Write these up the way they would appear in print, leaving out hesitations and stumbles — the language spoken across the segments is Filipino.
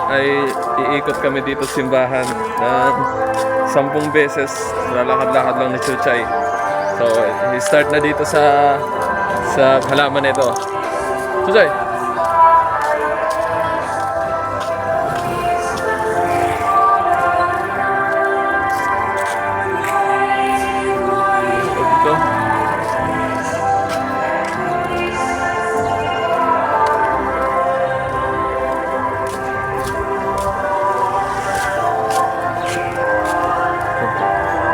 ay iikot kami dito sa simbahan ng 10 beses. Lalakad-lakad lang ni Chuchay. So, i-start na dito sa halaman nito. Chuchay! Dito.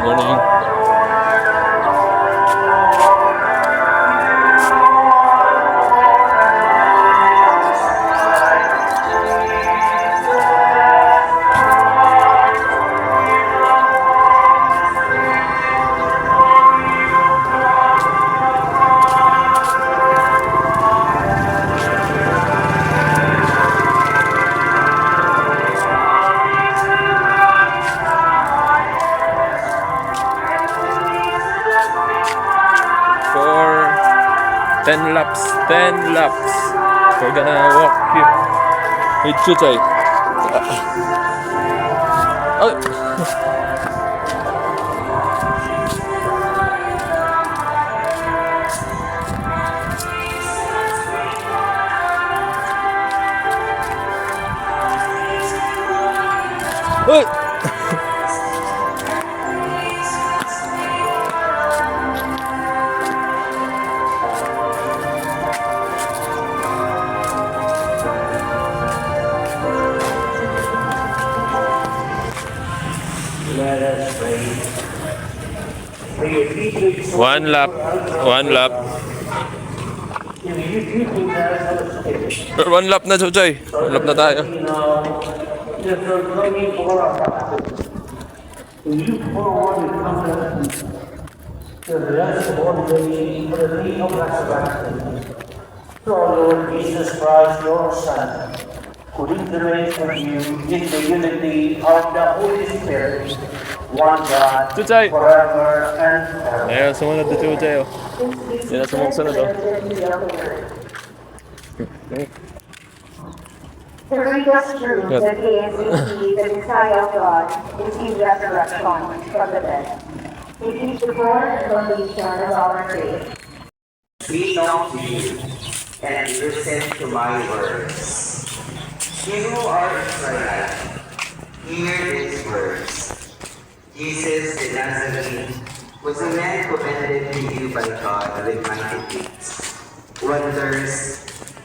Morning. For 10 laps. We're gonna walk here with Chuchay. Uy! Let us pray. For your teachers, One lap. One lap na, Chuchay. One lap na tayo. just looking for us. To look forward with confidence to the rest of all the day of resurrection. To our Lord Jesus Christ, your Son, who lives with you in the unity of the Holy Spirit, one God, Chuchay! forever and ever. Ayun, sumunod na Chuchay. Yan na sumusunod. To read us through Good. the day we see the Messiah of God receive resurrection from the dead. It is the core foundation of our faith. Be known to you, and listen to my words. You who are Israel, hear these words. Jesus the Nazarene was a man commended to you by God with mighty deeds, wonders,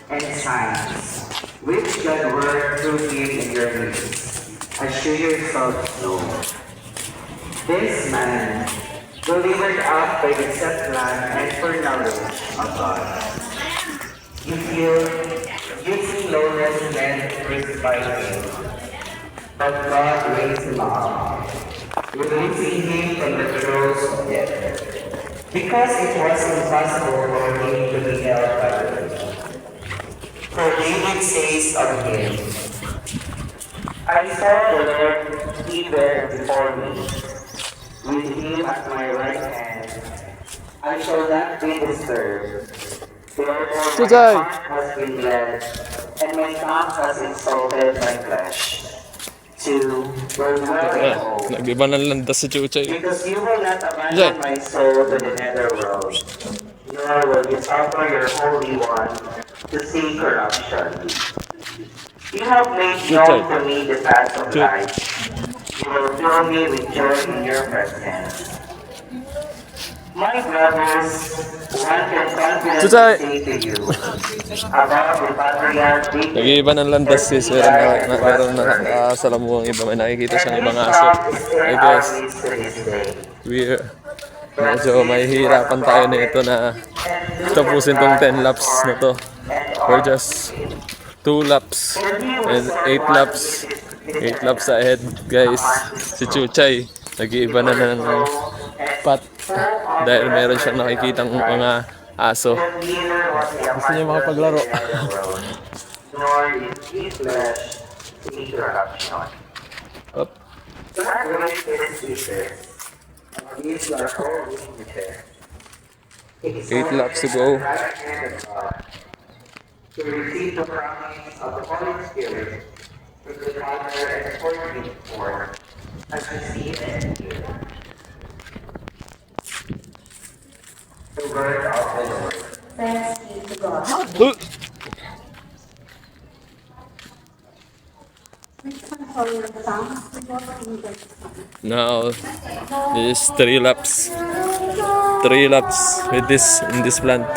and signs, which God worked through him in your midst, as you yourselves know. This man, delivered up by the set plan and foreknowledge of God. You feel you see lowness men crucified him, but God raised him up, releasing him from the throes of death, because it was impossible for him to be held by them. For David says of him, I saw the Lord even before me, with him at my right hand, I shall not be disturbed. Therefore my Chuchay! heart has been glad, and my tongue has exalted my flesh. To reward Ah, hope, nag-iba ng landas si Chuchay. because you will not abandon my soul to the netherworld, nor will you suffer your Holy One to see corruption. You have made known to me the path of life. You will fill me with joy in your presence. My brothers, one can confidently Chuchay! say to you, about the patriarch David, Nag-iiba ng landas sis. Meron na salamuhang iba. May nakikita siyang ibang aso. I guess, medyo mahihirapan tayo nito na tapusin tong 10 laps na to. We're just 2 laps and 8 laps. 8 laps ahead, guys. Si Chuchay, nag-iiba na ng pat dahil meron siyang nakikitang mga aso. Gusto niya makapaglaro. nor is his flesh see corruption. Up. God raised his teachers, and these are all witnesses. 8 laps to go. Right hand of God, to receive the promise of the Holy Spirit with the honor and fortune for as we see it here. The word of the Lord. Thanks be to God. Now, this is 3 laps. 3 laps with this in this plant.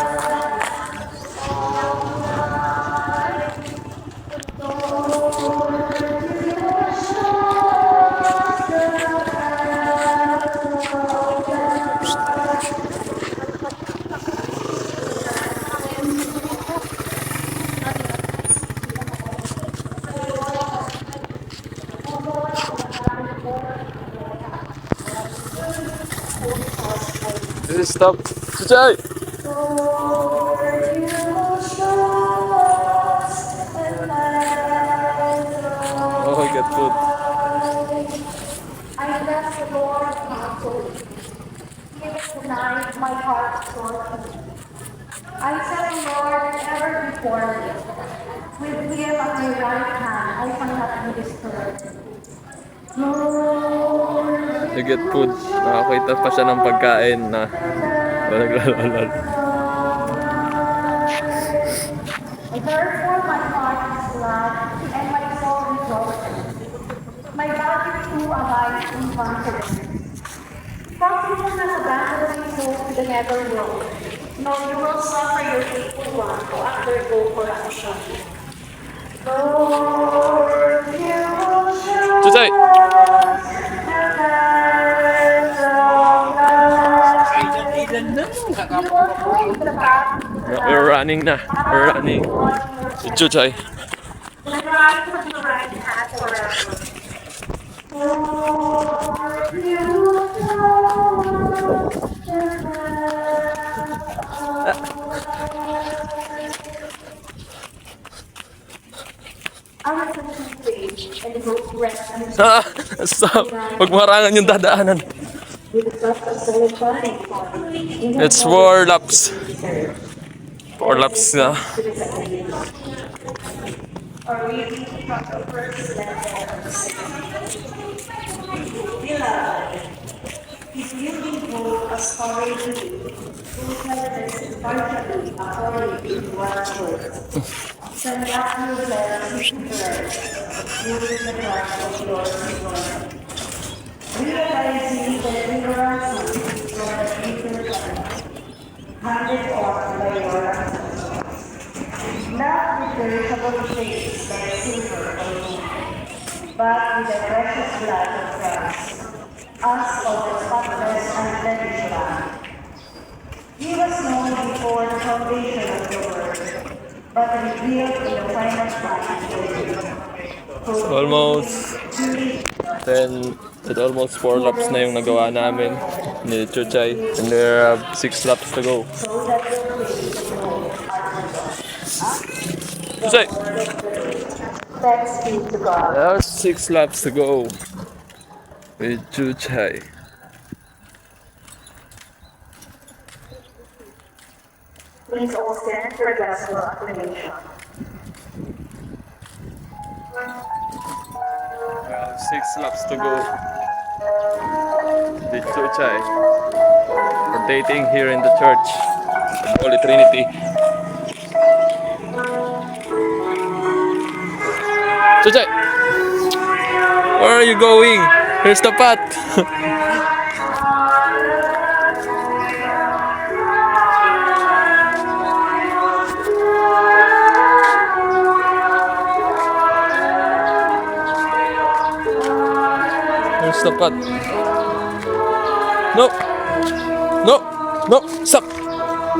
This is stop. Chuchay! Oh, get food. I bless the Lord, my soul. He has denied my heart's joy. I set the Lord ever before me. With him at my right hand, I shall not be disturbed. Lord, You get food. Nakakita pa siya ng pagkain na naglalala. therefore my heart is glad, and my soul rejoices. My body too abides in confidence. For you will not abandon my soul to the netherworld, nor you will suffer your faithful one to undergo corruption. Lord, you will show Chuchay! us the paths of life. You will point the path to the We're running na. We're running. Si Chuchay. and right to the right path forever. Lord, you will show us the paths of life. I will continue to age and hope rest and Ah! Stop! Huwag marangan yung dadaanan. with the trust of soul body. It's 4 laps. 4 laps na. Are reading from the first letter of St. Beloved, if you behold a sorry deed, who celebrates impartially according to God's word, send out your blessings to earth, using the trust of your Lord. Realizing that we are sons from the future time, handed on by your ancestors, not with the perishable things like silver or gold, but with the precious blood of Christ, us of the spotless and blemished Lamb. He was known before the foundation of the world, but revealed in the final time. Almost 10, it's almost 4 laps na yung nagawa namin ni Chuchay. And there are 6 laps to go. Chuchay! Thanks be to God. There are 6 laps to go with Chuchay. Please all stand for gospel acclamation. Well, 6 laps to go with Chuchay. Rotating here in the church of Holy Trinity. Chuchay! Where are you going? Here's the path. Here's the path. No! No! No! Stop!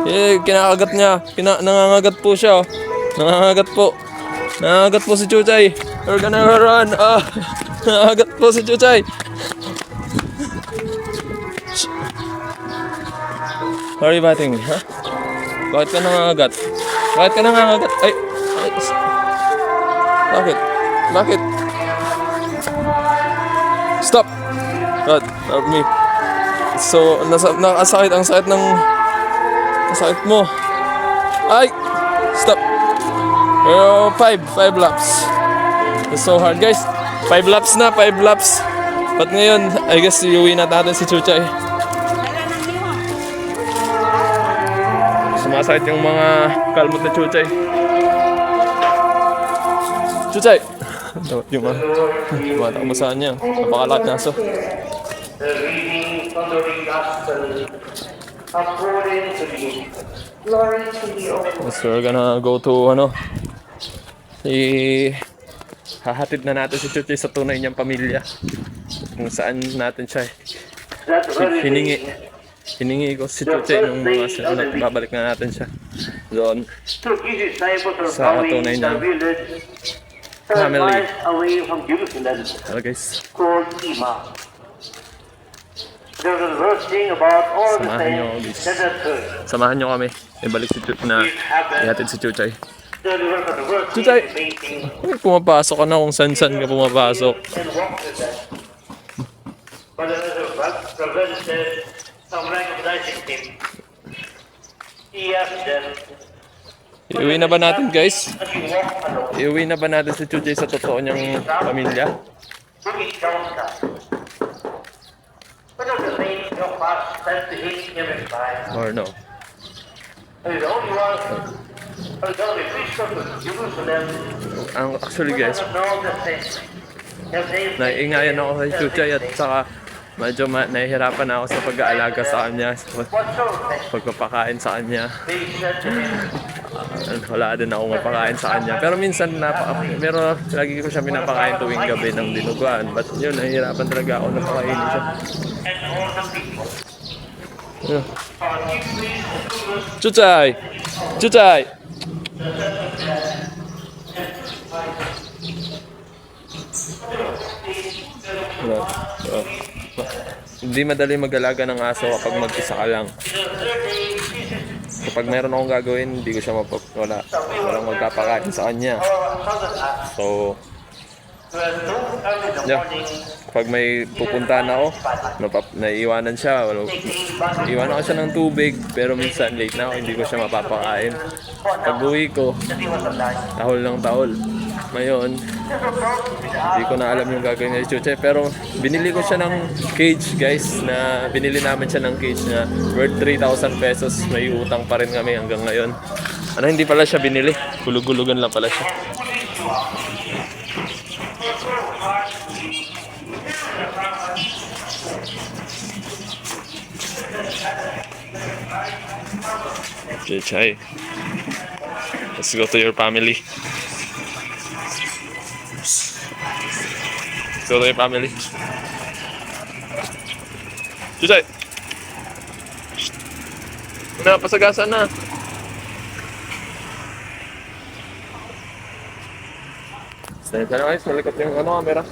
Eh, kinakagat niya. Nangangagat po siya. Oh. Nangangagat po. Nangangagat po si Chuchay. We're gonna run. Ah! Nangangagat po si Chuchay. Why are you batting me, ha? Bakit ka nangangagat? Bakit ka nangangagat? Ay! Ay! Bakit? Bakit? Stop! God, help me. So, nakasakit. Ang sakit ng... Sakit mo. Ay! Stop! 5 laps. It's so hard guys. 5 laps na, 5 laps. But ngayon, I guess iuwi na natin si Chuchay. Sumasakit yung mga kalmot na Chuchay. Chuchay! Yung mga takamasaan niya. Napakalat na aso. The reading from the Holy Gospel according to you. Glory to you, O Lord. So we're gonna go to hahatid na natin si Chuchay sa tunay niyang pamilya. Kung saan natin siya That very hiningi ko si Chuchay nung mga babalik na natin siya doon took his disciples were sa going tunay to na the village 7 family. miles away from Jerusalem Hello guys, called Emma. There was a verse saying about all the Samahan niyo ako, things guys. that had occurred. samahan nyo kami ibalik si Chuchay na ihatid si Chuchay. The verse Chuchay! making Pumapasok ka na kung saan ka pumapasok. and walked with them. But as a prevented some recognizing him, he asked them, Iuwi na ba natin guys? as you walk alone, Iuwi na ba natin si Chuchay sa totoo niyang pamilya? who is downcast? What are the things your heart said to him in reply? Or no? And the only one, and the only bishop of Jerusalem, Actually guys, doesn't know the things. His name naiingayan ako kay Chuchay at saka medyo nahihirapan ako sa pag-aalaga sa kanya, sa What sort of things? pagpapakain sa kanya. They said to him, Wala din ako mapakain sa kanya. Pero minsan, pero lagi ko siya pinapakain tuwing gabi ng dinuguan. But yun, nahihirapan talaga ako napakainin siya. and all the people Yeah. are deeply clueless. Chuchay! Chuchay! Hindi madali mag-alaga ng aso kapag mag-isa ka lang. Kapag mayroon akong gagawin, hindi ko siya walang magpapakain sa kanya. So, yeah. Kapag may pupuntahan ako, naiiwanan siya. Iwanan ko siya ng tubig, pero minsan late na ako, hindi ko siya mapapakain. Pag uwi ko, tahol ng tahol. Ngayon, hindi ko na alam yung gagawin ni Chuchay, pero binili ko siya ng cage guys, na binili namin siya ng cage na worth 3,000 pesos. May utang pa rin kami hanggang ngayon. Hindi pala siya binili, gulug-gulugan lang pala siya. Chuchay, let's go to your family. Let's go to your family. Chuchay! Pasagasan na. Stay ka na guys, malikot yung camera.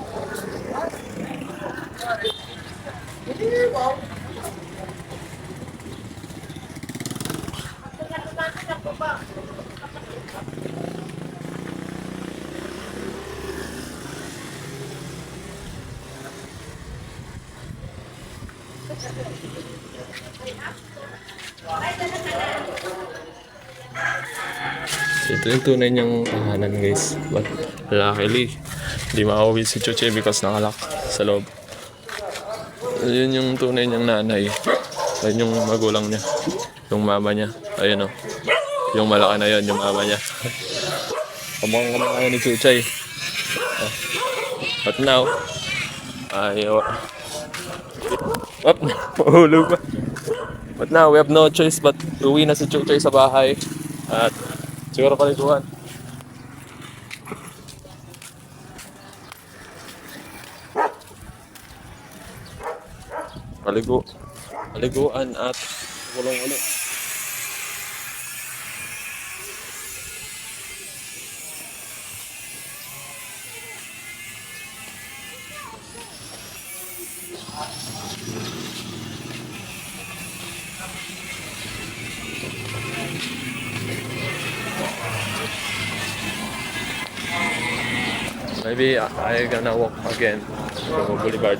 Ito yung tunay niyang tahanan guys. But luckily, hindi makauwi si Chuchay because nakalock sa loob. Yun yung tunay niyang nanay. Ayun yung magulang niya. Yung mama niya. Ayun o. Yung malaki na yun, yung mama niya. Kamukhang kamukha ni Chuchay. But now, mahulog pa. But now, we have no choice but uwi na si Chuchay sa bahay. At siguro paliguan. Paliguan at kulong ulit. Maybe I gonna walk again to Boulevard.